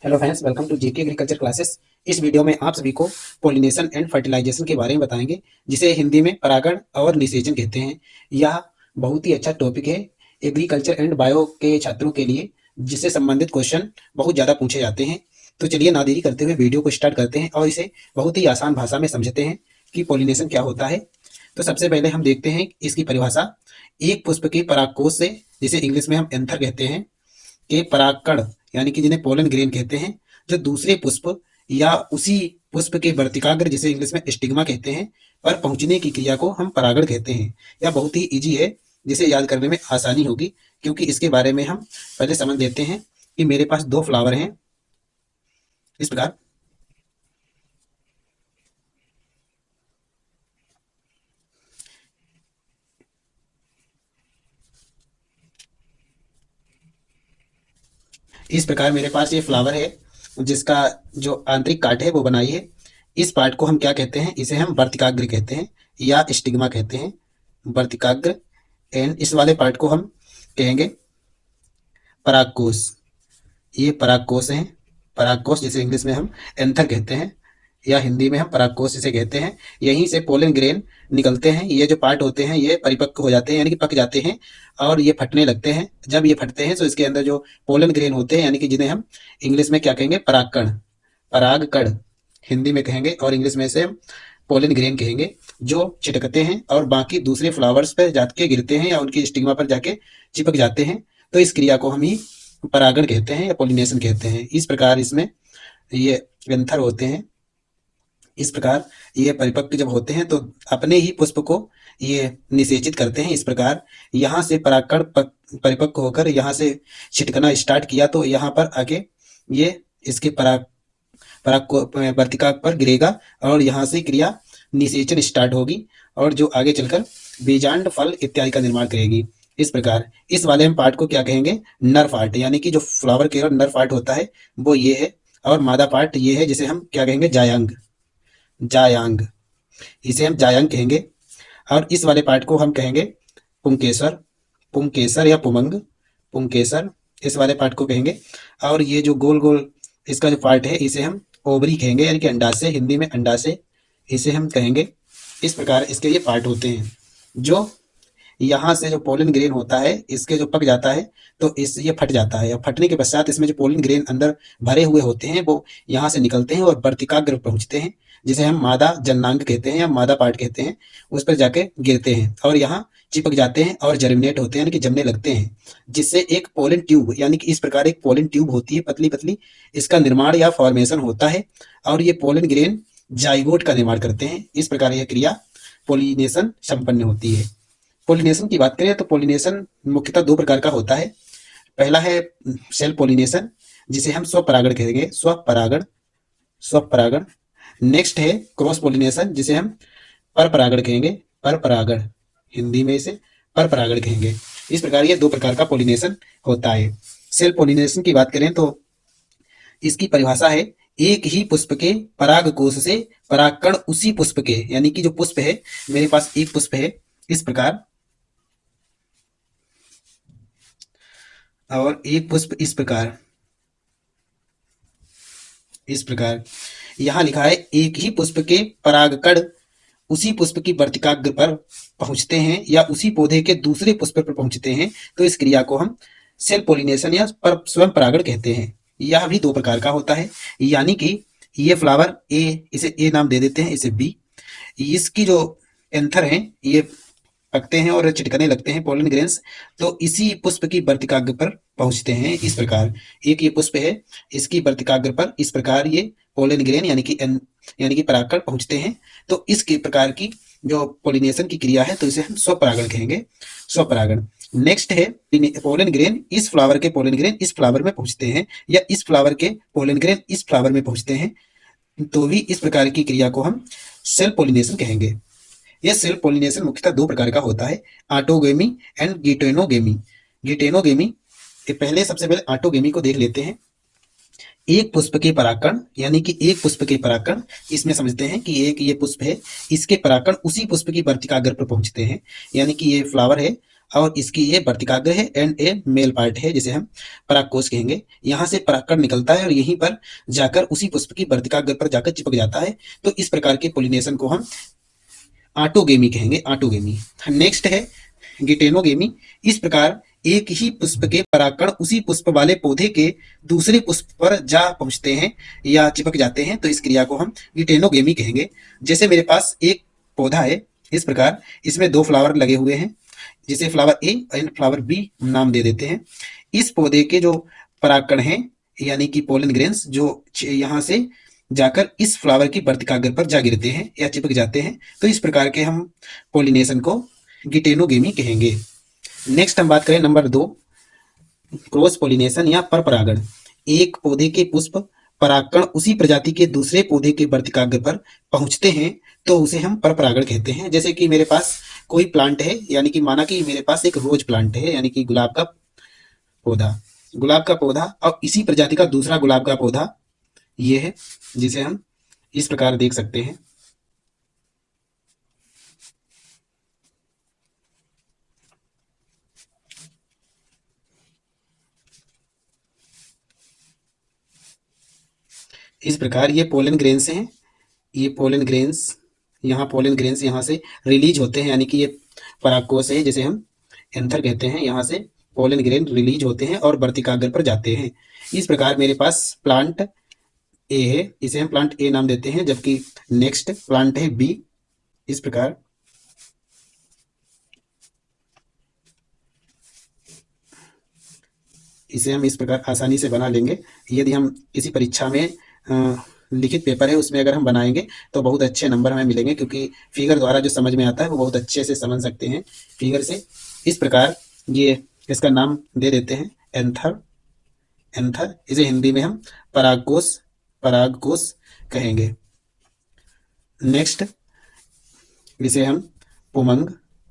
Hello friends, welcome to GK agriculture classes. इस video में आप सभी को पोलिनेशन एंड फर्टिलाइजेशन के बारे में बताएंगे, जिसे हिंदी में परागण और निषेचन कहते हैं। यह बहुत ही अच्छा टॉपिक है एग्रीकल्चर एंड बायो के छात्रों के लिए, जिससे संबंधित क्वेश्चन बहुत ज़्यादा पूछे जाते हैं। तो चलिए ना देरी करते हुए वीडियो को स्टार्ट करते हैं और इसे बहुत ही आसान भाषा में समझते हैं कि पोलिनेशन क्या होता है। तो सबसे पहले हम देखते हैं इसकी परिभाषा। एक पुष्प के परागकोश से, जिसे इंग्लिश में हम एंथर कहते हैं, के परागकण यानी कि जिन्हें पोलन ग्रेन कहते हैं, जो दूसरे पुष्प या उसी पुष्प के वर्तिकाग्र, जिसे इंग्लिश में स्टिग्मा कहते हैं, पर पहुंचने की क्रिया को हम परागण कहते हैं। यह बहुत ही इजी है, जिसे याद करने में आसानी होगी, क्योंकि इसके बारे में हम पहले समझ लेते हैं कि मेरे पास दो फ्लावर हैं इस प्रकार। इस प्रकार मेरे पास ये फ्लावर है, जिसका जो आंतरिक काट है वो बनाई है। इस पार्ट को हम क्या कहते हैं? इसे हम वर्तिकाग्र कहते हैं या स्टिग्मा कहते हैं, वर्तिकाग्र। एंड इस वाले पार्ट को हम कहेंगे परागकोश। ये परागकोश है, परागकोश जिसे इंग्लिश में हम एंथर कहते हैं या हिंदी में हम परागकोश इसे कहते हैं। यहीं से पोलन ग्रेन निकलते हैं। ये जो पार्ट होते हैं ये परिपक्व हो जाते हैं, यानी कि पक जाते हैं, और ये फटने लगते हैं। जब ये फटते हैं तो इसके अंदर जो पोलन ग्रेन होते हैं, यानी कि जिन्हें हम इंग्लिश में क्या कहेंगे? परागकण, परागकण हिंदी में कहेंगे, और इंग्लिश में से हम पोलन ग्रेन कहेंगे, जो चिटकते हैं और बाकी दूसरे फ्लावर्स पर जाके गिरते हैं या उनकी स्टिग्मा पर जाके चिपक जाते हैं। तो इस क्रिया को हम ही परागण कहते हैं या पोलिनेशन कहते हैं। इस प्रकार इसमें ये एंथर होते हैं। इस प्रकार ये परिपक्व जब होते हैं तो अपने ही पुष्प को ये निषेचित करते हैं। इस प्रकार यहाँ से परागकण परिपक्व होकर यहाँ से छिटकना स्टार्ट किया, तो यहाँ पर आके ये इसके पराग पराग को वर्तिका पर गिरेगा और यहाँ से क्रिया निषेचन स्टार्ट होगी, और जो आगे चलकर बीजांड, फल इत्यादि का निर्माण करेगी। इस प्रकार इस वाले हम पार्ट को क्या कहेंगे? नर पार्ट, यानी कि जो फ्लावर के नर पार्ट होता है वो ये है, और मादा पार्ट ये है, जिसे हम क्या कहेंगे? जायांग, जायांग, इसे हम जायांग कहेंगे। और इस वाले पार्ट को हम कहेंगे पुंकेसर, पुंकेसर या पुमंग, पुंकेसर इस वाले पार्ट को कहेंगे। और ये जो गोल गोल इसका जो पार्ट है इसे हम ओवरी कहेंगे, यानी कि अंडाशय, हिंदी में अंडाशय इसे हम कहेंगे। इस प्रकार इसके ये पार्ट होते हैं। जो यहाँ से जो पोलन ग्रेन होता है इसके जो पक जाता है तो इस ये फट जाता है, और फटने के पश्चात इसमें जो पोलन ग्रेन अंदर भरे हुए होते हैं वो यहाँ से निकलते हैं और वर्तिकाग्र पहुंचते हैं, जिसे हम मादा जननांग कहते हैं या मादा पार्ट कहते हैं। उस पर जाके गिरते हैं और यहाँ चिपक जाते हैं और जर्मिनेट होते हैं, यानी कि जमने लगते हैं, जिससे एक पोलन ट्यूब, यानी कि इस प्रकार एक पोलन ट्यूब होती है पतली पतली, इसका निर्माण या फॉर्मेशन होता है, और ये पोलन ग्रेन जाइगोट का निर्माण करते हैं। इस प्रकार यह क्रिया पोलिनेशन संपन्न होती है। पोलिनेशन की बात करें तो पोलिनेशन मुख्यतः दो प्रकार का होता है। पहला है सेल्फ पोलिनेशन, जिसे हम स्वपरागण कहेंगे, स्वपरागण, स्वपरागण। नेक्स्ट है क्रॉस पोलिनेशन, जिसे हम परपरागण कहेंगे, परपरागण हिंदी में इसे परपरागण कहेंगे। इस प्रकार ये दो प्रकार का पोलिनेशन होता है। सेल्फ पोलिनेशन की बात करें तो इसकी परिभाषा है एक ही पुष्प के परागकोश से परागकण उसी पुष्प के, यानी कि जो पुष्प है, मेरे पास एक पुष्प है इस प्रकार, और एक पुष्प इस प्रकार, इस प्रकार यहां लिखा है एक ही पुष्प के परागकण उसी पुष्प की वर्तिकाग्र पर पहुंचते हैं या उसी पौधे के दूसरे पुष्प पर पहुंचते हैं, तो इस क्रिया को हम सेल्फ पोलिनेशन या स्वयं परागण कहते हैं। यह भी दो प्रकार का होता है, यानी कि ये फ्लावर ए, इसे ए नाम दे देते हैं, इसे बी। इसकी जो एंथर हैं ये पकते हैं और चिटकने लगते हैं पोलन ग्रेन्स, तो इसी पुष्प की वर्तिकाग्र पर पहुंचते हैं। इस प्रकार एक ये पुष्प है, इसकी वर्तिकाग्र पर इस प्रकार ये पोलन ग्रेन यानी कि परागकण पहुंचते हैं। तो इस प्रकार की जो पोलिनेशन की क्रिया है तो इसे हम स्वपरागण कहेंगे, स्वपरागण। नेक्स्ट है पोलन ग्रेन इस फ्लावर के पोलन ग्रेन इस फ्लावर में पहुंचते हैं, या इस फ्लावर के पोलन ग्रेन इस फ्लावर में पहुंचते हैं, तो भी इस प्रकार की क्रिया को हम सेल्फ पोलिनेशन कहेंगे। यह सेल्फ पोलिनेशन मुख्यतः दो प्रकार का होता है, ऑटोगेमी एंड गिटेनोगेमी। गिटेनोगेमी, पहले सबसे पहले ऑटोगेमी को देख लेते हैं। एक पुष्प के परागकण, यानी कि एक पुष्प के परागकण, इसमें समझते हैं कि एक ये पुष्प है, इसके परागकण उसी पुष्प की वर्तिकाग्र पर पहुंचते हैं, यानी कि ये फ्लावर है और इसकी ये वर्तिकाग्र है एंड ए मेल पार्ट है जिसे हम परागकोश कहेंगे। यहाँ से परागकण निकलता है और यहीं पर जाकर उसी पुष्प की वर्तिकाग्र पर जाकर चिपक जाता है। तो इस प्रकार के पोलिनेशन को हम ऑटोगेमी कहेंगे, ऑटोगेमी। नेक्स्ट है गिटेनोगेमी। इस प्रकार एक ही पुष्प के परागकण उसी पुष्प वाले पौधे के दूसरे पुष्प पर जा पहुंचते हैं या चिपक जाते हैं, तो इस क्रिया को हम गिटेनोगेमी कहेंगे। जैसे मेरे पास एक पौधा है, इस प्रकार इसमें दो फ्लावर लगे हुए हैं, जिसे flower A and flower B नाम दे देते हैं। इस पौधे के जो परागकण हैं यानी कि पोलन ग्रेन्स, जो यहाँ से जाकर इस फ्लावर की वर्तिकाग्र पर जा गिरते हैं या चिपक जाते हैं, तो इस प्रकार के हम पोलिनेशन को गिटेनोगेमी कहेंगे। नेक्स्ट हम बात करें नंबर 2, क्रॉस पोलिनेशन या परपरागण। एक पौधे के पुष्प परागकण उसी प्रजाति के दूसरे पौधे के वर्तिकाग्र पर पहुंचते हैं तो उसे हम परपरागण कहते हैं। जैसे कि मेरे पास कोई प्लांट है, यानी कि माना कि मेरे पास एक रोज प्लांट है यानी कि गुलाब का पौधा और इसी प्रजाति का दूसरा गुलाब का पौधा ये है, जिसे हम इस प्रकार देख सकते हैं। इस प्रकार ये पोलन ग्रेन्स हैं, ये पोलन ग्रेन्स, यहाँ पोलन ग्रेन्स यहाँ से रिलीज होते हैं, यानी कि ये परागकोश है जिसे हम एंथर कहते हैं। यहाँ से पोलन ग्रेन रिलीज होते हैं और वर्तिकाग्र पर जाते हैं। इस प्रकार मेरे पास प्लांट ए है, इसे हम प्लांट ए नाम देते हैं, जबकि नेक्स्ट प्लांट है बी। इस प्रकार इसे हम इस प्रकार आसानी से बना लेंगे। यदि हम किसी परीक्षा में लिखित पेपर है उसमें अगर हम बनाएंगे तो बहुत अच्छे नंबर हमें मिलेंगे, क्योंकि फिगर द्वारा जो समझ में आता है वो बहुत अच्छे से समझ सकते हैं फिगर से। इस प्रकार ये इसका नाम दे देते हैं एंथर। इसे हिंदी में हम परागकोश कहेंगे। नेक्स्ट इसे हम पुमंग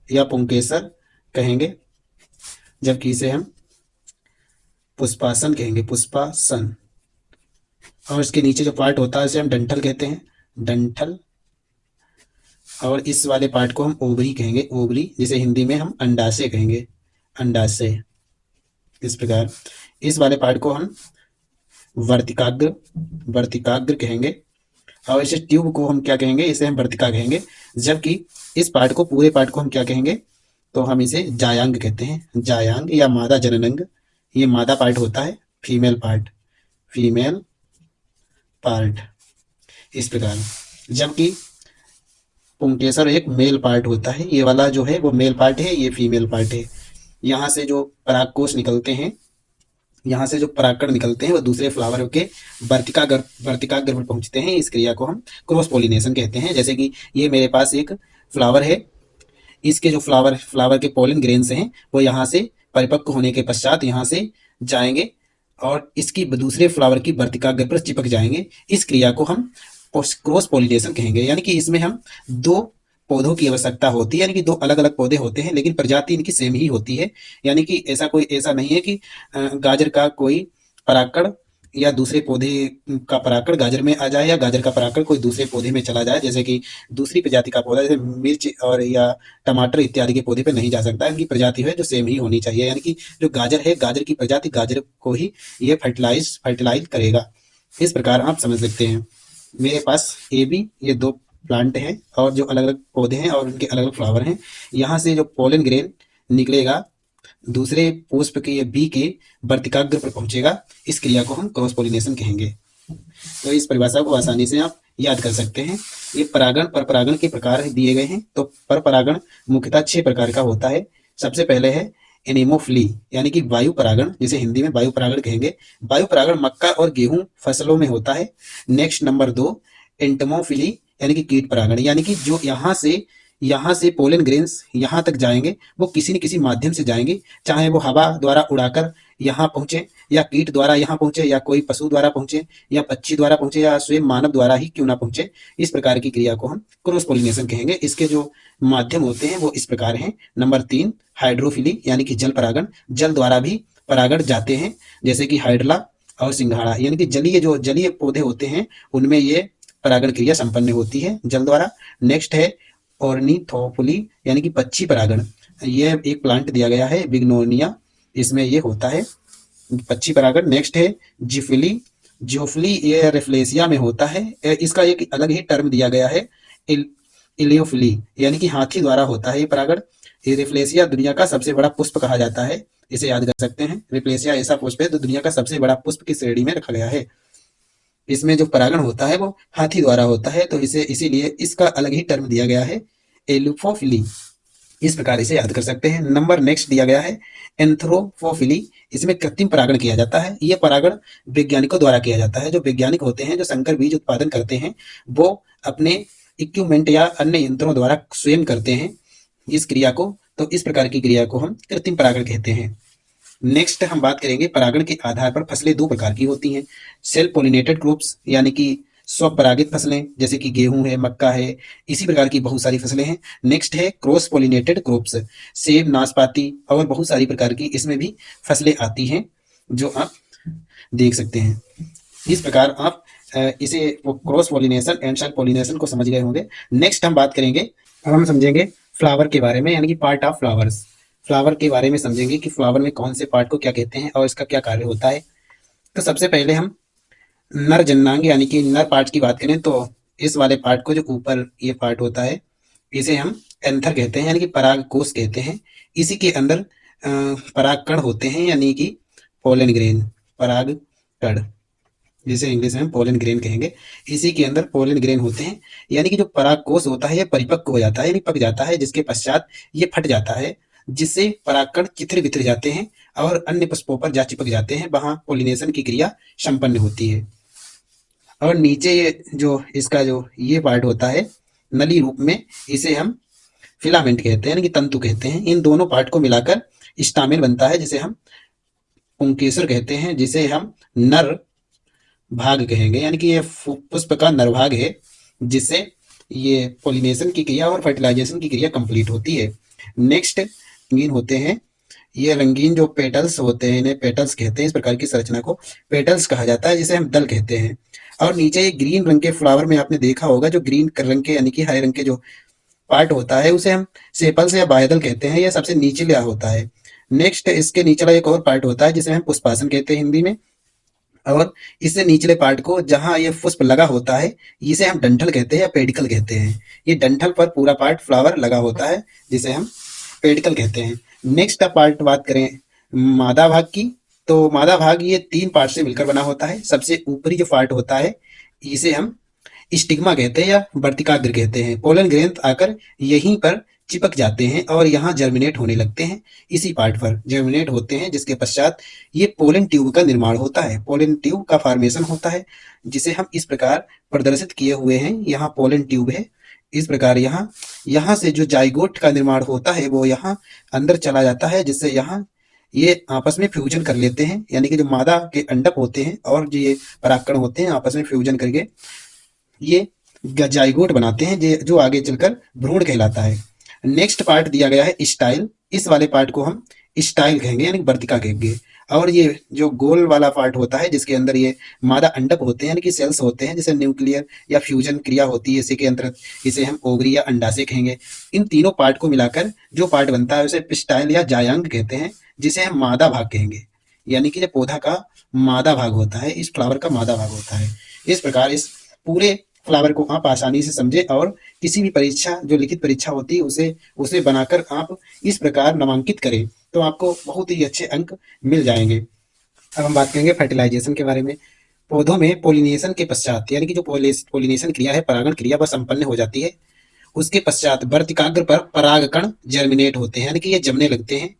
या पुंकेसर कहेंगे, जबकि इसे हम पुष्पासन कहेंगे, पुष्पासन। और इसके नीचे जो पार्ट होता है इसे हम डंठल कहते हैं, डंठल। और इस वाले पार्ट को हम ओवरी कहेंगे, ओवरी, जिसे हिंदी में हम अंडाशय कहेंगे, अंडाशय। इस प्रकार इस वाले पार्ट को हम वर्तिकाग्र कहेंगे। और इस ट्यूब को हम क्या कहेंगे, इसे हम वर्तिका कहेंगे। जबकि इस पार्ट को, पूरे पार्ट को हम क्या कहेंगे, तो हम इसे जायांग कहते हैं, जायांग या मादा जननंग। ये मादा पार्ट होता है, फीमेल पार्ट। इस प्रकार जबकि पुंकेसर एक मेल पार्ट होता है, ये वाला जो है वो मेल पार्ट है, ये फीमेल पार्ट है। यहाँ से जो परागकोश निकलते हैं, यहाँ से जो परागकण निकलते हैं वो दूसरे फ्लावर के वर्तिकाग्र पर पहुंचते हैं। इस क्रिया को हम क्रॉस पोलिनेशन कहते हैं। जैसे कि ये मेरे पास एक फ्लावर है, इसके जो फ्लावर के पोलन ग्रेन्स हैं वो यहाँ से परिपक्व होने के पश्चात यहाँ से जाएंगे और इसकी दूसरे फ्लावर की वर्तिकाग्र पर चिपक जाएंगे। इस क्रिया को हम क्रॉस पोलिनेशन कहेंगे। यानी कि इसमें हम दो पौधों की आवश्यकता होती है, यानी कि दो अलग अलग पौधे होते हैं लेकिन प्रजाति इनकी सेम ही होती है। यानी कि ऐसा नहीं है कि गाजर का कोई परागकण या दूसरे पौधे का परागकण गाजर में आ जाए या गाजर का परागकण कोई दूसरे पौधे में चला जाए। जैसे कि दूसरी प्रजाति का पौधा, जैसे मिर्च और या टमाटर इत्यादि के पौधे पे नहीं जा सकता। इनकी प्रजाति है जो सेम ही होनी चाहिए। यानी कि जो गाजर है, गाजर की प्रजाति गाजर को ही ये फर्टिलाइज करेगा। इस प्रकार आप समझ सकते हैं। मेरे पास ए बी ये दो प्लांट हैं और जो अलग अलग पौधे हैं और उनके अलग अलग फ्लावर हैं। यहाँ से जो पोलन ग्रेन निकलेगा दूसरे पुष्प के या बी के वर्तिकाग्र पर पहुंचेगा। इस क्रिया को हम क्रॉस पोलिनेशन कहेंगे। तो इस परिभाषा को आसानी से आप याद कर सकते हैं। ये परपरागण के प्रकार दिए गए हैं। तो परपरागण मुख्यतः 6 प्रकार का होता है। सबसे पहले है एनेमोफिली, यानी कि वायु परागण, जिसे हिंदी में वायु परागण कहेंगे। वायु परागण मक्का और गेहूं फसलों में होता है। नेक्स्ट नंबर 2 एंटमोफिली, यानी कि कीट परागण, यानी कि जो यहाँ से पोलन ग्रेन्स यहाँ तक जाएंगे वो किसी न किसी माध्यम से जाएंगे, चाहे वो हवा द्वारा उड़ाकर यहाँ पहुंचे या कीट द्वारा यहाँ पहुंचे या कोई पशु द्वारा पहुंचे या पक्षी द्वारा पहुंचे या स्वयं मानव द्वारा ही क्यों ना पहुंचे। इस प्रकार की क्रिया को हम क्रॉस पोलिनेशन कहेंगे। इसके जो माध्यम होते हैं वो इस प्रकार हैं। नंबर 3 हाइड्रोफिली, यानी कि जल परागण, जल द्वारा भी परागण जाते हैं, जैसे कि हाइड्रला और सिंघाड़ा, यानी कि जलीय पौधे होते हैं उनमें ये परागण क्रिया संपन्न होती है जल द्वारा। नेक्स्ट है ऑर्निथोफिली, यानी कि पक्षी परागण, ये एक प्लांट दिया गया है बिग्नोनिया, इसमें ये होता है पक्षी परागण। नेक्स्ट है जिफिली, जियोफिली ये रेफ्लेसिया में होता है। इसका एक अलग ही टर्म दिया गया है इलियोफिली, यानी कि हाथी द्वारा होता है ये परागण। ये रेफ्लेसिया दुनिया का सबसे बड़ा पुष्प कहा जाता है, इसे याद कर सकते हैं। रेफ्लेसिया ऐसा पुष्प है जो दुनिया का सबसे बड़ा पुष्प की श्रेणी में रखा गया है। इसमें जो परागण होता है वो हाथी द्वारा होता है, तो इसे इसीलिए इसका अलग ही टर्म दिया गया है एलिफोफिली। इस प्रकार इसे याद कर सकते हैं। नंबर नेक्स्ट दिया गया है एंथ्रोपोफिली, इसमें कृत्रिम परागण किया जाता है। ये परागण वैज्ञानिकों द्वारा किया जाता है। जो वैज्ञानिक होते हैं जो संकर बीज उत्पादन करते हैं वो अपने इक्विपमेंट या अन्य यंत्रों द्वारा स्वयं करते हैं इस क्रिया को, तो इस प्रकार की क्रिया को हम कृत्रिम परागण कहते हैं। नेक्स्ट हम बात करेंगे परागण के आधार पर फसलें दो प्रकार की होती हैं, सेल्फ पोलिनेटेड ग्रुप्स यानी कि स्वपरागित फसलें जैसे कि गेहूं है, मक्का है, इसी प्रकार की बहुत सारी फसलें हैं। नेक्स्ट है क्रॉस पोलिनेटेड ग्रुप्स, सेब, नाशपाती और बहुत सारी प्रकार की इसमें भी फसलें आती हैं जो आप देख सकते हैं। इस प्रकार आप इसे cross pollination and self pollination को समझ गए होंगे। नेक्स्ट हम बात करेंगे, अब हम समझेंगे फ्लावर के बारे में, यानी कि पार्ट ऑफ फ्लावर्स। फ्लावर के बारे में समझेंगे कि फ्लावर में कौन से पार्ट को क्या कहते हैं और इसका क्या कार्य होता है। तो सबसे पहले हम नर जननांग यानी कि नर पार्ट की बात करें तो इस वाले पार्ट को जो ऊपर ये पार्ट होता है इसे हम एंथर कहते हैं, यानी कि पराग कोष कहते हैं। इसी के अंदर पराग कण होते हैं, यानी कि पोलन ग्रेन, पराग कण जिसे इंग्लिश में पोलन ग्रेन कहेंगे। इसी के अंदर पोलन ग्रेन होते हैं, यानी कि जो पराग कोष होता है ये परिपक्व हो जाता है, यानी पक जाता है, जिसके पश्चात ये फट जाता है, जिससे परागकण चित्र बितर जाते हैं और अन्य पुष्पों पर जा चिपक जाते हैं, वहां पोलिनेशन की क्रिया संपन्न होती है। और नीचे ये जो इसका जो ये पार्ट होता है नली रूप में, इसे हम फिलामेंट कहते हैं, यानी कि तंतु कहते हैं। इन दोनों पार्ट को मिलाकर स्टामेन बनता है, जिसे हम पुंकेसर कहते हैं, जिसे हम नर भाग कहेंगे, यानी कि ये पुष्प का नरभाग है, जिससे ये पोलिनेशन की क्रिया और फर्टिलाइजेशन की क्रिया कंप्लीट होती है। नेक्स्ट रंगीन होते हैं, ये रंगीन जो पेटल्स होते हैं इन्हें पेटल्स कहते हैं। इस प्रकार की संरचना को पेटल्स कहा जाता है, जिसे हम दल कहते हैं। और नीचे ये ग्रीन रंग के फ्लावर में आपने देखा होगा जो ग्रीन रंग के यानी कि हरे रंग के जो पार्ट होता है उसे हम सेपल्स या बायदल कहते हैं, यह सबसे नीचे होता है। नेक्स्ट इसके निचला एक और पार्ट होता है जिसे हम पुष्पासन कहते हैं हिंदी में, और इससे निचले पार्ट को जहां ये पुष्प लगा होता है इसे हम डंठल कहते हैं या पेडिकल कहते हैं। ये डंठल पर पूरा पार्ट फ्लावर लगा होता है जिसे हम पेडिकल कहते हैं। नेक्स्ट पार्ट बात करें मादा भाग की, तो मादा भाग ये 3 पार्ट से मिलकर बना होता है। सबसे ऊपरी जो पार्ट होता है इसे हम स्टिग्मा कहते हैं या वर्तिकाग्र कहते हैं। पोलन ग्रंथ आकर यहीं पर चिपक जाते हैं और यहाँ जर्मिनेट होने लगते हैं, इसी पार्ट पर जर्मिनेट होते हैं, जिसके पश्चात ये पोलन ट्यूब का निर्माण होता है, पोलन ट्यूब का फॉर्मेशन होता है, जिसे हम इस प्रकार प्रदर्शित किए हुए हैं। यहाँ पोलन ट्यूब है, इस प्रकार यहाँ से जो जाइगोट का निर्माण होता है वो यहाँ अंदर चला जाता है, जिससे यहाँ ये आपस में फ्यूजन कर लेते हैं, यानी कि जो मादा के अंडक होते हैं और जो ये परागकण होते हैं आपस में फ्यूजन करके ये जाइगोट बनाते हैं, जो आगे चलकर भ्रूण कहलाता है। नेक्स्ट पार्ट दिया गया है स्टाइल, इस वाले पार्ट को हम स्टाइल कहेंगे यानी वर्तिका कहेंगे। और ये जो गोल वाला पार्ट होता है जिसके अंदर ये मादा अंडक होते हैं यानी कि सेल्स होते हैं, जिसे न्यूक्लियर या फ्यूजन क्रिया होती है, इसी के अंतर्गत इसे हम ओवरी या अंडाशय कहेंगे। इन तीनों पार्ट को मिलाकर जो पार्ट बनता है उसे पिस्टाइल या जायांग कहते हैं, जिसे हम मादा भाग कहेंगे, यानी कि जो पौधा का मादा भाग होता है, इस फ्लावर का मादा भाग होता है। इस प्रकार इस पूरे फ्लावर को आप आसानी से समझे और किसी भी परीक्षा जो लिखित परीक्षा होती है उसे बनाकर आप इस प्रकार नामांकित करें तो आपको बहुत ही अच्छे अंक मिल जाएंगे। अब हम बात करेंगे फर्टिलाइजेशन के बारे में। पौधों में पोलिनेशन के पश्चात यानी कि जो पोलिनेशन क्रिया है, परागण क्रिया वह संपन्न हो जाती है। उसके पश्चात वर्तिकाग्र पर परागकण जर्मिनेट होते हैं यानी कि ये जमने लगते हैं,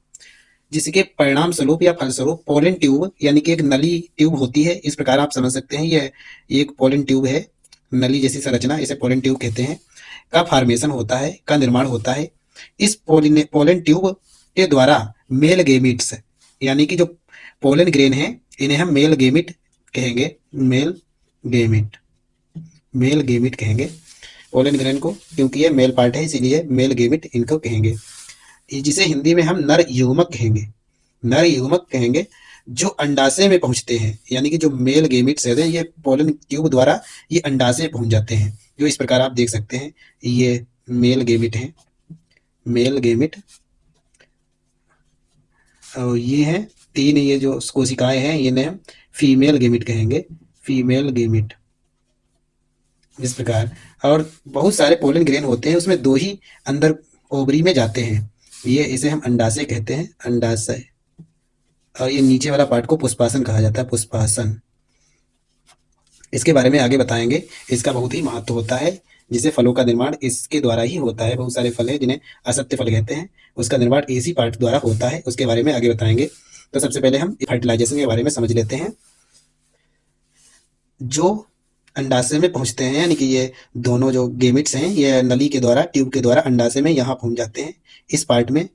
जिसके परिणाम स्वरूप या फलस्वरूप पोलन ट्यूब यानी कि एक नली ट्यूब होती है। इस प्रकार आप समझ सकते हैं यह एक पोलन ट्यूब है, नली जैसी संरचना, इसे पोलन ट्यूब कहते हैं, का फॉर्मेशन होता है, का निर्माण होता है। इस पोलन ट्यूब के द्वारा मेल गेमिट्स यानी कि जो पोलन ग्रेन है इन्हें हम मेल गेमिट कहेंगे, मेल गेमिट कहेंगे पोलन ग्रेन को, क्योंकि ये मेल पार्ट है इसीलिए मेल गेमिट इनको कहेंगे, जिसे हिंदी में हम नर युग्मक कहेंगे, नर युग्मक कहेंगे जो अंडाशय में पहुंचते हैं, यानी कि जो मेल गेमिट्स है ये पोलन ट्यूब द्वारा ये अंडाशय पहुंच जाते हैं, जो इस प्रकार आप देख सकते हैं ये मेल गेमिट है, मेल गेमिट और ये है 3 ये जो कोशिकाएं हैं इन्हें हम फीमेल गेमिट कहेंगे, फीमेल गेमिट इस प्रकार। और बहुत सारे पोलन ग्रेन होते हैं, उसमें 2 ही अंदर ओवरी में जाते हैं, ये इसे हम अंडाशय कहते हैं, अंडाशय। और ये नीचे वाला पार्ट को पुष्पासन कहा जाता है, पुष्पासन। इसके बारे में आगे बताएंगे, इसका बहुत ही महत्व होता है, जिसे फलों का निर्माण इसके द्वारा ही होता है। बहुत सारे फल हैं जिन्हें असत्य फल कहते हैं, उसका निर्माण इसी पार्ट द्वारा होता है, उसके बारे में आगे बताएंगे। तो सबसे पहले हम फर्टिलाइजेशन के बारे में समझ लेते हैं। जो अंडाशय में पहुंचते हैं, यानी कि ये दोनों जो गेमिट्स हैं ये नली के द्वारा, ट्यूब के द्वारा अंडाशय में यहाँ पहुंच जाते हैं, इस पार्ट में,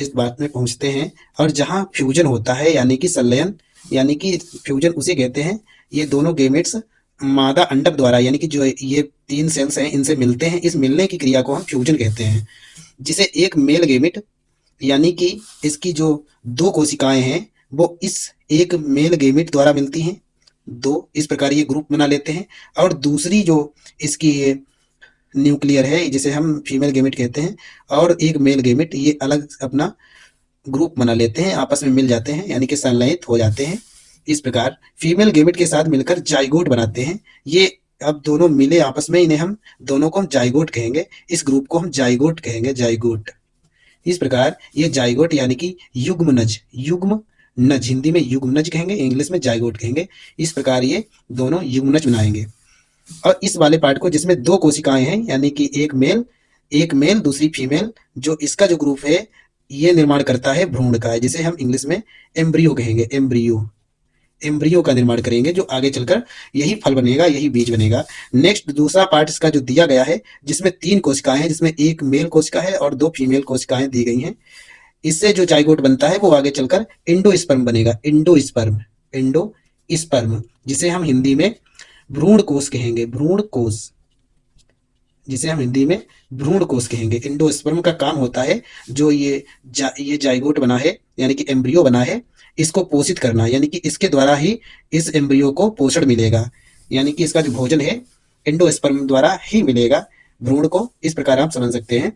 इस बात में पहुंचते हैं। और जहाँ फ्यूजन होता है यानी कि संलयन, यानी कि फ्यूजन उसे कहते हैं, ये दोनों गेमेट्स मादा अंडक द्वारा, यानी कि जो ये 3 सेल्स हैं इनसे मिलते हैं, इस मिलने की क्रिया को हम फ्यूजन कहते हैं। जिसे एक मेल गेमेट, यानी कि इसकी जो 2 कोशिकाएं हैं वो इस एक मेल गेमेट द्वारा मिलती हैं, 2 इस प्रकार ये ग्रुप बना लेते हैं। और दूसरी जो इसकी ये न्यूक्लियर है जिसे हम फीमेल गेमेट कहते हैं, और एक मेल गेमेट, ये अलग अपना ग्रुप बना लेते हैं, आपस में मिल जाते हैं, यानी कि संलयित हो जाते हैं। इस प्रकार फीमेल गेमेट के साथ मिलकर जाइगोट बनाते हैं। ये अब दोनों मिले आपस में, इन्हें हम दोनों को हम जाइगोट कहेंगे, इस ग्रुप को हम जाइगोट कहेंगे, जाइगोट। इस प्रकार ये जाइगोट यानी कि युग्मनज, युग्मनज हिंदी में युग्मनज कहेंगे, इंग्लिश में जाइगोट कहेंगे। इस प्रकार ये दोनों युग्मनज बनाएंगे। और इस वाले पार्ट को जिसमें 2 कोशिकाएं हैं, यानी कि एक मेल दूसरी फीमेल, जो इसका जो ग्रुप है ये निर्माण करता है भ्रूण का, जिसे हम इंग्लिश में एम्ब्रियो कहेंगे, एम्ब्रियो, एम्ब्रियो का निर्माण करेंगे, जो आगे चलकर यही फल बनेगा, यही बीज बनेगा। नेक्स्ट दूसरा पार्ट इसका जो दिया गया है, जिसमें 3 कोशिकाएं हैं, जिसमें एक मेल कोशिका है और 2 फीमेल कोशिकाएं दी गई हैं। इससे जो जाइगोट बनता है वो आगे चलकर इंडोस्पर्म बनेगा, इंडोस्पर्म, इंडोस्पर्म, जिसे हम हिंदी में भ्रूण कोश कहेंगे, भ्रूण कोश, जिसे हम हिंदी में भ्रूण कोश कहेंगे। इंडोस्पर्म का काम होता है जो ये जाइगोट बना है, यानी कि एम्ब्रियो बना है, इसको पोषित करना, यानी कि इसके द्वारा ही इस एम्ब्रियो को पोषण मिलेगा, यानी कि इसका जो भोजन है इंडोस्पर्म द्वारा ही मिलेगा भ्रूण को। इस प्रकार आप समझ सकते हैं।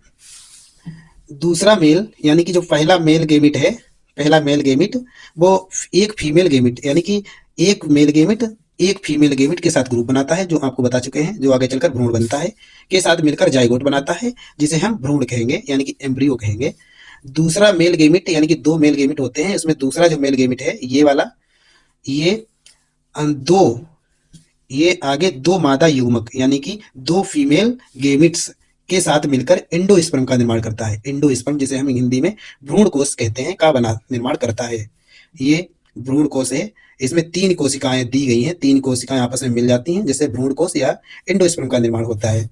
दूसरा मेल, यानी कि जो पहला मेल गेमिट है, पहला मेल गेमिट वो एक फीमेल गेमिट, यानी कि एक मेल गेमिट एक फीमेल गेमिट के साथ ग्रुप बनाता है, जो आपको बता चुके हैं, जो आगे चलकर भ्रूण बनता है, के साथ मिलकर जाइगोट बनाता है, जिसे हम भ्रूण कहेंगे, यानी कि एम्ब्रियो कहेंगे। दूसरा मेल गेमिट, यानी कि 2 मेल गेमिट होते हैं, इसमें दूसरा जो मेल गेमिट है ये वाला, ये दो ये आगे 2 मादा युग्मक, यानी कि 2 फीमेल गेमिट्स के साथ मिलकर एंडोस्पर्म का निर्माण करता है, एंडोस्पर्म, जिसे हम हिंदी में भ्रूण कोश कहते हैं, का बना निर्माण करता है। ये भ्रूण कोश है, इसमें 3 कोशिकाएं दी गई हैं, 3 कोशिकाएं आपस में मिल जाती हैं, जिससे भ्रूण कोश या एंडोस्पर्म का निर्माण होता है।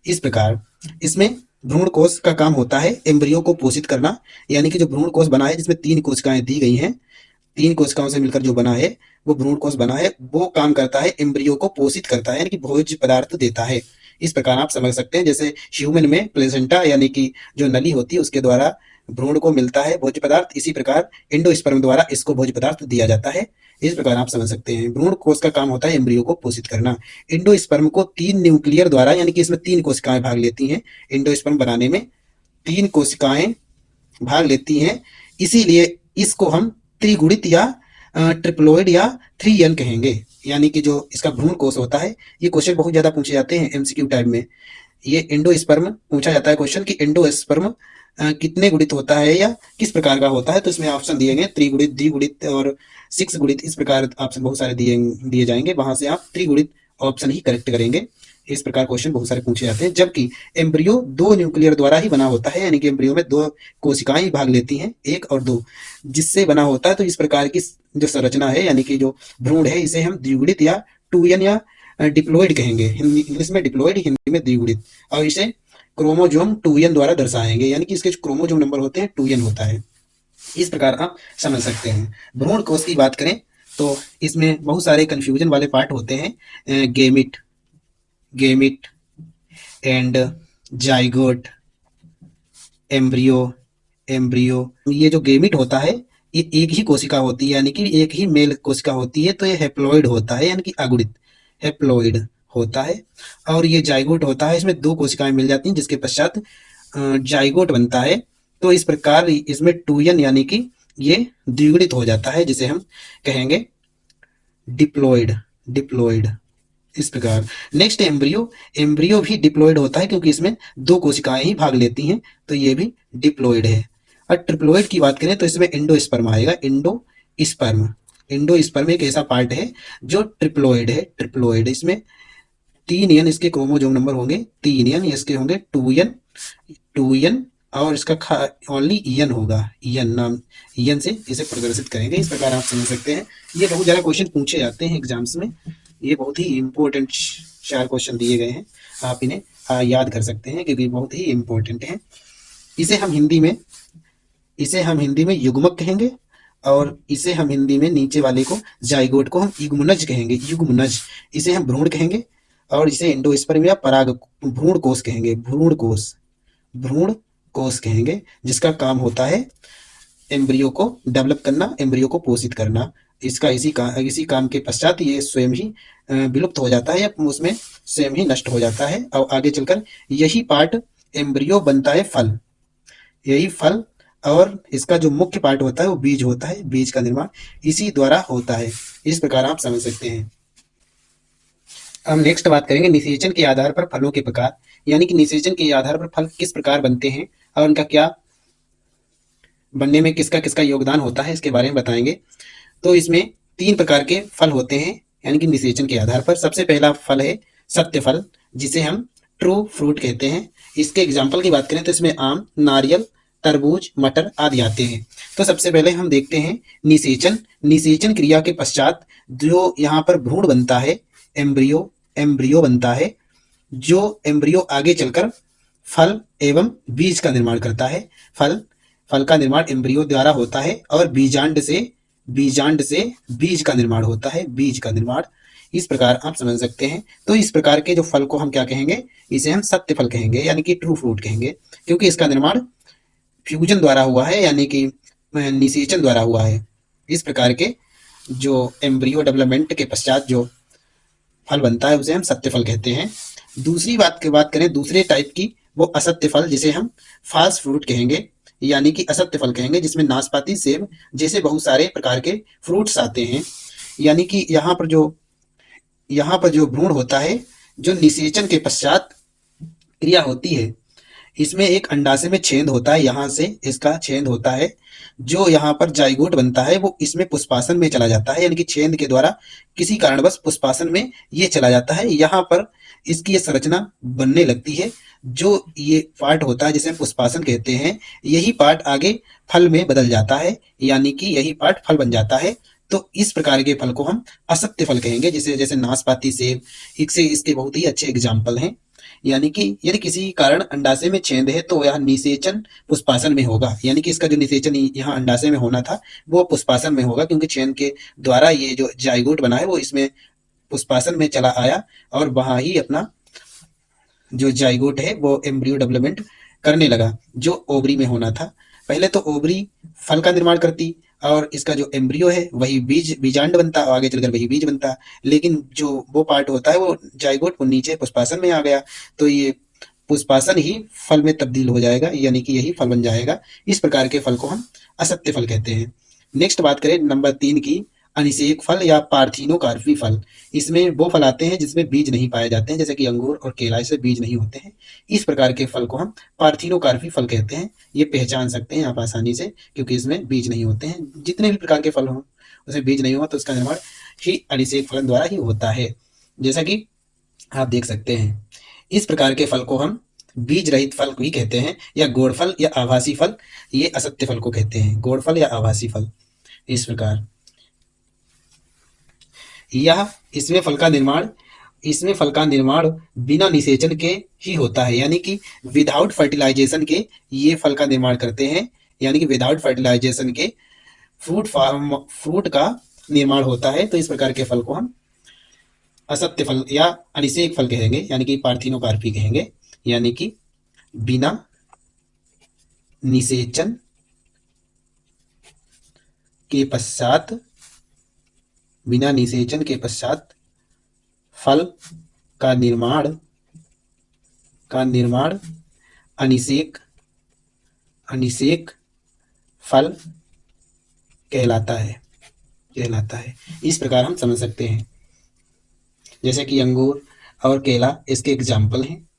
इस प्रकार इसमें भ्रूण कोश का काम होता है एम्ब्रियो को पोषित करना, यानी कि जो भ्रूण कोश बना है जिसमें 3 कोशिकाएं दी गई हैं, 3 कोशिकाओं से मिलकर जो बना है वो भ्रूण कोश बना है, वो काम करता है एम्ब्रियो को पोषित करता है, यानी कि भोज्य पदार्थ देता है। इस प्रकार आप समझ सकते हैं, जैसे ह्यूमन में प्लेसेंटा, यानी कि जो नली होती है उसके द्वारा भ्रूण को मिलता है भोज्य पदार्थ, इसी प्रकार एंडोस्पर्म द्वारा इसको भोज्य पदार्थ दिया जाता है। इस प्रकार आप समझ सकते हैं। भ्रूण कोश का काम होता है एम्ब्रियो को पोषित करना। एंडोस्पर्म को 3 न्यूक्लियर द्वारा, यानी कि इसमें 3 कोशिकाएं भाग लेती हैं, एंडोस्पर्म बनाने में 3 कोशिकाएं भाग लेती हैं, इसीलिए इसको हम त्रिगुणित या ट्रिप्लोइड या 3N कहेंगे। यानी कि जो इसका भ्रूण कोश होता है, ये क्वेश्चन बहुत ज्यादा पूछे जाते हैं एमसीक्यू टाइप में। ये एंडोस्पर्म पूछा जाता है क्वेश्चन कि एंडोस्पर्म कितने गुणित होता है या किस प्रकार का होता है, तो इसमें ऑप्शन दिए गए त्रिगुणित, द्विगुणित और 6 गुणित, इस प्रकार ऑप्शन बहुत सारे दिए जाएंगे, वहां से आप त्रिगुणित ऑप्शन ही करेक्ट करेंगे। इस प्रकार क्वेश्चन बहुत सारे पूछे जाते हैं। जबकि एम्ब्रियो 2 न्यूक्लियर द्वारा ही बना होता है, यानी कि एम्ब्रियो में 2 कोशिकाएं भाग लेती हैं, 1 और 2, जिससे बना होता है। तो इस प्रकार की जो संरचना है, यानी कि जो भ्रूण है, इसे हम द्विगुणित या 2N या डिप्लॉइड कहेंगे, इंग्लिश में डिप्लॉइड, हिंदी में द्विगुणित। और इसे क्रोमोजोम 2N द्वारा दर्शाएंगे, यानी कि इसके क्रोमोजोम नंबर होते हैं 2N होता है। इस प्रकार आप समझ सकते हैं। भ्रूण कोश की बात करें तो इसमें बहुत सारे कंफ्यूजन वाले पार्ट होते हैं, gamete, gamete and zygote, embryo, embryo. ये जो गेमिट होता है ये एक ही कोशिका होती है, यानी कि एक ही मेल कोशिका होती है, तो ये हेप्लॉइड होता है, यानी कि अगुणित, हेप्लॉइड होता है। और ये जाइगोट होता है, इसमें 2 कोशिकाएं मिल जाती हैं, जिसके पश्चात जाइगोट बनता है। तो इस प्रकार इसमें 2N, यानी कि ये द्विगुणित हो जाता है, जिसे हम कहेंगे डिप्लॉइड। डिप्लॉइड इस प्रकार। Next embryo. एम्ब्रियो भी डिप्लॉइड होता है क्योंकि इसमें दो कोशिकाएं ही भाग लेती हैं, तो ये भी डिप्लॉइड है। और ट्रिप्लॉइड की बात करें तो इसमें एंडोस्पर्म आएगा। एंडोस्पर्म। एंडोस्पर्म एक ऐसा पार्ट है जो ट्रिप्लॉइड है। ट्रिप्लॉइड इसमें 3 n इसके क्रोमोजोम नंबर होंगे, 3 n इसके होंगे 2n और इसका ओनली n होगा। n नाम, n से इसे प्रदर्शित करेंगे। इस प्रकार आप समझ सकते हैं। ये बहुत ज्यादा क्वेश्चन पूछे जाते हैं एग्जाम्स में। ये बहुत ही इंपॉर्टेंट 4 क्वेश्चन दिए गए हैं, आप इन्हें याद कर सकते हैं क्योंकि बहुत ही इंपॉर्टेंट है। इसे हम हिंदी में युग्मक कहेंगे और इसे हम हिंदी में नीचे वाले को, जाइगोट को हम युग्मनज कहेंगे। युग्मनज। इसे हम भ्रूण कहेंगे और इसे एंडोस्पर्म या पराग भ्रूण कोष कहेंगे। भ्रूण कोष कहेंगे, जिसका काम होता है एम्ब्रियो को डेवलप करना, एम्ब्रियो को पोषित करना। इसका इसी काम के पश्चात ये स्वयं ही विलुप्त हो जाता है या उसमें स्वयं ही नष्ट हो जाता है और आगे चलकर यही पार्ट एम्ब्रियो बनता है फल। यही फल और इसका जो मुख्य पार्ट होता है वो बीज होता है। बीज का निर्माण इसी द्वारा होता है। इस प्रकार आप समझ सकते हैं। हम नेक्स्ट बात करेंगे निषेचन के आधार पर फलों के प्रकार, यानी कि निषेचन के आधार पर फल किस प्रकार बनते हैं और उनका क्या बनने में किसका किसका योगदान होता है, इसके बारे में बताएंगे। तो इसमें 3 प्रकार के फल होते हैं, यानी कि निषेचन के आधार पर। सबसे पहला फल है सत्य फल, जिसे हम ट्रू फ्रूट कहते हैं। इसके एग्जाम्पल की बात करें तो इसमें आम, नारियल, तरबूज, मटर आदि आते हैं। तो सबसे पहले हम देखते हैं निषेचन। निषेचन क्रिया के पश्चात जो यहाँ पर भ्रूण बनता है, एम्ब्रियो बनता है, जो एम्ब्रियो आगे चलकर फल एवं बीज का निर्माण करता है। फल का निर्माण एम्ब्रियो द्वारा होता है और बीजांड से बीज का निर्माण होता है। बीज का निर्माण इस प्रकार आप समझ सकते हैं। तो इस प्रकार के जो फल को हम क्या कहेंगे, इसे हम सत्य फल कहेंगे, यानी कि ट्रू फ्रूट कहेंगे, क्योंकि इसका निर्माण फ्यूजन द्वारा हुआ है, यानी कि निषेचन द्वारा हुआ है। इस प्रकार के जो एम्ब्रियो डेवलपमेंट के पश्चात जो फल बनता है उसे हम सत्य फल कहते हैं। दूसरी बात की बात करें दूसरे टाइप की, वो असत्य फल, जिसे हम फॉल्स फ्रूट कहेंगे, यानी कि असत्य फल कहेंगे, जिसमें नाशपाती, सेब जैसे बहुत सारे प्रकार के फ्रूट्स आते हैं। यानी कि यहाँ पर जो भ्रूण होता है, जो निषेचन के पश्चात क्रिया होती है, इसमें एक अंडाशय में छेद होता है, यहाँ से इसका छेद होता है। जो यहाँ पर जाइगोट बनता है वो इसमें पुष्पासन में चला जाता है, यानी कि छेद के द्वारा किसी कारणवश पुष्पासन में ये चला जाता है। यहाँ पर इसकी ये संरचना बनने लगती है। जो ये पार्ट होता है जिसे हम पुष्पासन कहते हैं, यही पार्ट आगे फल में बदल जाता है, यानी कि यही पार्ट फल बन जाता है। तो इस प्रकार के फल को हम असत्य फल कहेंगे, जैसे नाशपाती, सेब, इसके बहुत ही अच्छे एग्जाम्पल हैं। यानी कि यदि किसी कारण अंडाशय में छेद है तो यह निषेचन पुष्पासन में होगा, यानी कि इसका जो निषेचन यहाँ अंडाशय में होना था वो पुष्पासन में होगा, क्योंकि छेद के द्वारा ये जो जाइगोट बना है वो इसमें पुष्पासन में चला आया और वहां ही अपना जो जाइगोट है वो एम्ब्रियो डेवलपमेंट करने लगा, जो ओवरी में होना था। पहले तो ओवरी फल का निर्माण करती और इसका जो एम्ब्रियो है वही बीजांड बनता और आगे चलकर वही बीज बनता। लेकिन जो वो पार्ट होता है वो जाइगोट, वो नीचे पुष्पासन में आ गया, तो ये पुष्पासन ही फल में तब्दील हो जाएगा, यानी कि यही फल बन जाएगा। इस प्रकार के फल को हम असत्य फल कहते हैं। नेक्स्ट बात करें नंबर 3 की, अनिषेक फल या पार्थिनोकार्पी फल। इसमें वो फल आते हैं जिसमें बीज नहीं पाए जाते हैं, जैसे कि अंगूर और केला, इसमें बीज नहीं होते हैं। इस प्रकार के फल को हम पार्थिनोकार्पी फल कहते हैं। ये पहचान सकते हैं आप आसानी से, क्योंकि इसमें बीज नहीं होते हैं। जितने भी प्रकार के फल हों उसमें बीज नहीं हुआ तो उसका निर्माण ही अनिषेक फल द्वारा ही होता है, जैसा कि आप देख सकते हैं। इस प्रकार के फल को हम बीज रहित फल भी कहते हैं, या गौड़ फल या आभासी फल, ये असत्य फल को कहते हैं, गौड़ फल या आभासी फल। इस प्रकार यह इसमें फल का निर्माण बिना निषेचन के ही होता है, यानी कि विदाउट फर्टिलाइजेशन के ये फल का निर्माण करते हैं, यानी कि विदाउट फर्टिलाइजेशन के फ्रूट का निर्माण होता है। तो इस प्रकार के फल को हम असत्य फल या अनिषेक फल कहेंगे, यानी कि पार्थिनोकार्पी कहेंगे, यानी कि बिना निषेचन के पश्चात फल का निर्माण अनिषेक फल कहलाता है। इस प्रकार हम समझ सकते हैं। जैसे कि अंगूर और केला इसके एग्जाम्पल हैं।